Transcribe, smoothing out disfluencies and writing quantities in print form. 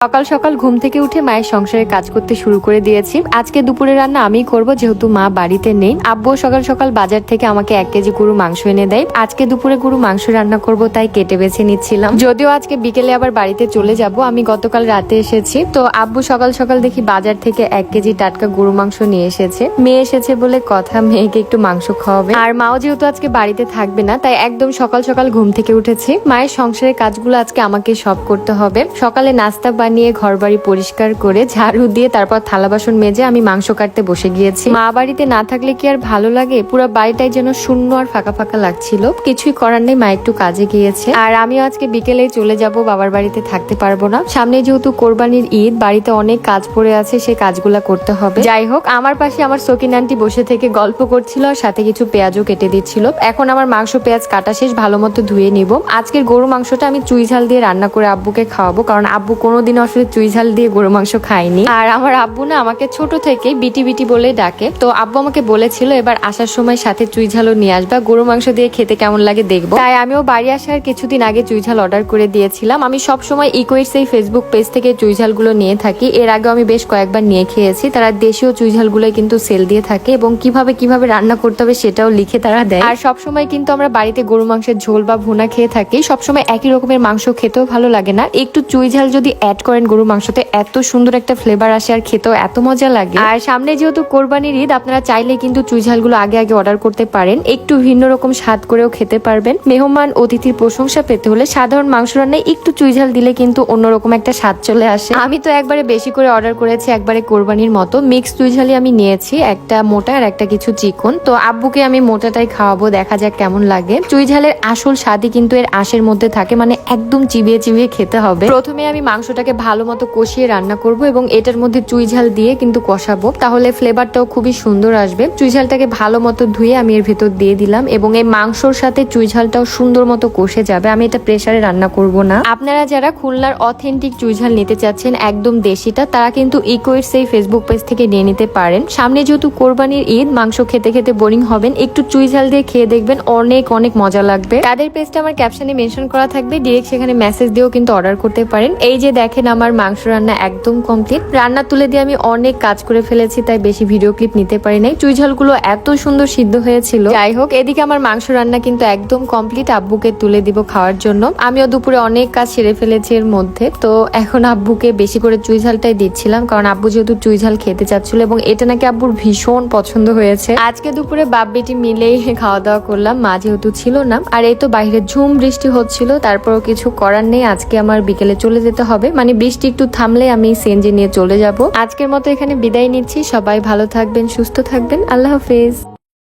সকাল সকাল ঘুম থেকে উঠে মায়ের সংসারে কাজ করতে শুরু করে দিয়েছি। আজকে দুপুরে রান্না আমি করব, যেহেতু মা বাড়িতে নেই। আব্বু সকাল সকাল বাজার থেকে আমাকে 1 কেজি গরু মাংস এনে দেয়। আজকে দুপুরে গরু মাংস রান্না করব, তাই কেটে বেছে নিচ্ছিলাম। যদিও আজকে বিকেলে আবার বাড়িতে চলে যাব, আমি গতকাল রাতে এসেছি। তো আব্বু সকাল সকাল দেখি বাজার থেকে 1 কেজি টাটকা গরু মাংস নিয়ে এসেছে। মেয়ে এসেছে বলে কথা, মেয়েকে একটু মাংস খাওয়াবে। আর মাও যেহেতু আজকে বাড়িতে থাকবে না, তাই একদম সকাল সকাল ঘুম থেকে উঠেছি। মায়ের সংসারের কাজগুলো আজকে আমাকে সব করতে হবে। সকালে নাস্তা বানিয়ে ঘর বাড়ি পরিষ্কার করে ঝাড়ু দিয়ে তারপর থালা বাসন মেজে আমি মাংস কাটতে বসে গিয়েছি। মা বাড়িতে না থাকলে কি আর ভালো লাগে? পুরো বাড়িটাই যেন শূন্য আর ফাঁকা ফাঁকা লাগছিল। কিছুই করার নেই, মা একটু কাজে গিয়েছে। আর আমিও আজকে বিকেলেই চলে যাব, বাবার বাড়িতে থাকতে পারবো না। সামনে যেহেতু কোরবানির ঈদ, বাড়িতে অনেক কাজ পড়ে আছে, সেই কাজগুলা করতে হবে। যাই হোক, আমার পাশে আমার সকিন আন্টি বসে থেকে গল্প করছিল আর সাথে কিছু পেঁয়াজও কেটে দিচ্ছিল। এখন আমার মাংস পেঁয়াজ কাটা শেষ, ভালো মতো ধুয়ে নিব। আজকের গরু মাংসটা আমি চুই ঝাল দিয়ে রান্না করে আব্বুকে খাওয়াবো, কারণ আব্বু কোনোদিন আসলে চুই ঝাল দিয়ে গরু মাংস খায়নি। আর আমার আব্বু না আমাকে ছোট থেকে বিটি বিটি বলে ডাকে। তো আব্বু আমাকে বলেছিল এবার আসার সময় সাথে চুই ঝালও নিয়ে আসবা, গরু মাংস দিয়ে খেতে কেমন লাগে দেখবো। তাই আমিও বাড়ি আসার কিছুদিন আগে চুই ঝাল অর্ডার করে দিয়েছিলাম। আমি সব সময় ইকোইটস এই ফেসবুক পেজ থেকে চুই ঝালগুলো নিয়ে থাকি। এর আগে আমি বেশ কয়েকবার নিয়ে খেয়েছি। তারা দেশীয় চুই ঝালগুলো কিন্তু সেল দিয়ে থাকে এবং কিভাবে রান্না করতে হবে সেটাও লিখে তারা দেয়। আর সবসময় কিন্তু আমরা বাড়িতে গরু মাংসের ঝোল বা ভুনা খেয়ে থাকি। সবসময় একই রকমের মাংস খেতেও ভালো লাগে না, একটু চুই ঝাল যদি অ্যাড করেন গরু মাংসতে, এত সুন্দর একটা ফ্লেভার আসে আর খেতেও এত মজা লাগে। আর সামনে যেহেতু কোরবানির ঈদ, আপনারা চাইলে কিন্তু চুই ঝালগুলো আগে অর্ডার করতে পারেন, একটু ভিন্ন রকম স্বাদ করেও খেতে পারবেন। মেহমান অতিথির প্রশংসা পেতে হলে সাধারণ মাংস রান্নায় একটু চুই ঝাল দিলে কিন্তু অন্যরকম একটা স্বাদ চলে আসে। আমি তো একবারে বেশি করে অর্ডার করেছি, একবারে কোরবানির মতো মিক্স চুই ঝালই আমি নিয়েছি, একটা মোটা আর একটা কিছু চিকন। তো আব্বুকে আমি মোটাটাই খাওয়াবো, দেখা যাক কেমন লাগে। চুই ঝালের আসল স্বাদই কিন্তু এর আঁশের মধ্যে থাকে, মানে একদম চিবিয়ে চিবিয়ে খেতে হবে। প্রথমে আমি মাংসটাকে ভালো মতো কষিয়ে রান্না করব এবং এটার মধ্যে চুই ঝাল দিয়ে কিন্তু কষাবো, তাহলে ফ্লেভারটাও খুবই সুন্দর আসবে। চুই ঝালটাকে ভালো মতো ধুয়ে আমি এর ভেতর দিয়ে দিলাম এবং এই মাংসর সাথে চুই ঝালটাও সুন্দর মতো কষে যাবে। আমি এটা প্রেসারে রান্না করব না। আপনারা যারা খুলনার অথেন্টিক চুই ঝাল নিতে চাচ্ছেন, একদম দেশিটা, তারা কিন্তু ইকোইটস এই ফেসবুক পেজ থেকে নিয়ে নিতে পারেন। সামনে যেহেতু কোরবানির ঈদ, মাংস খেতে খেতে বোরিং হবেন, একটু চুই ঝাল দিয়ে খেয়ে দেখবেন, অনেক অনেক মজা লাগবে। তাদের পেজটা আমার ক্যাপশনে মেনশন করা থাকবে, ডিরেক্ট সেখানে মেসেজ দিয়েও কিন্তু অর্ডার করতে পারেন। এই যে দেখেন, আমার মাংস রান্না একদম কমপ্লিট। রান্না তুলে দিয়ে আমি অনেক কাজ করে ফেলেছি, তাই বেশি ভিডিও ক্লিপ নিতে পারি নাই। চুই ঝালগুলো এত সুন্দর সিদ্ধ হয়েছিল। যাই হোক, এদিকে আমার মাংস রান্না কিন্তু একদম কমপ্লিট, আব্বুকে তুলে দিব খাওয়ার জন্য। আমিও দুপুরে অনেক কাজ সেরে ফেলেছি এর মধ্যে। তো এখন আব্বুকে বেশি করে চুই ঝালটাই দিচ্ছিলাম, কারণ আব্বু যেহেতু চুই ঝাল খেতে চাচ্ছিল এবং এটা নাকি আব্বুর ভীষণ পছন্দ হয়েছে। আজকে দুপুরে বাপ বেটি মিলেই খাওয়া দাওয়া করলাম, মা যেহেতু ছিল না। আর এই তো বাইরে ঝুম বৃষ্টি হচ্ছিল, তারপরও কিছু করার নেই, আজকে আমার বিকেলে চলে যেতে হবে। মানে বৃষ্টি একটু থামলে আমি সিএনজি নিয়ে চলে যাব। আজকের মতো এখানে বিদায় নিচ্ছি। সবাই ভালো থাকবেন, সুস্থ থাকবেন। আল্লাহ হাফেজ।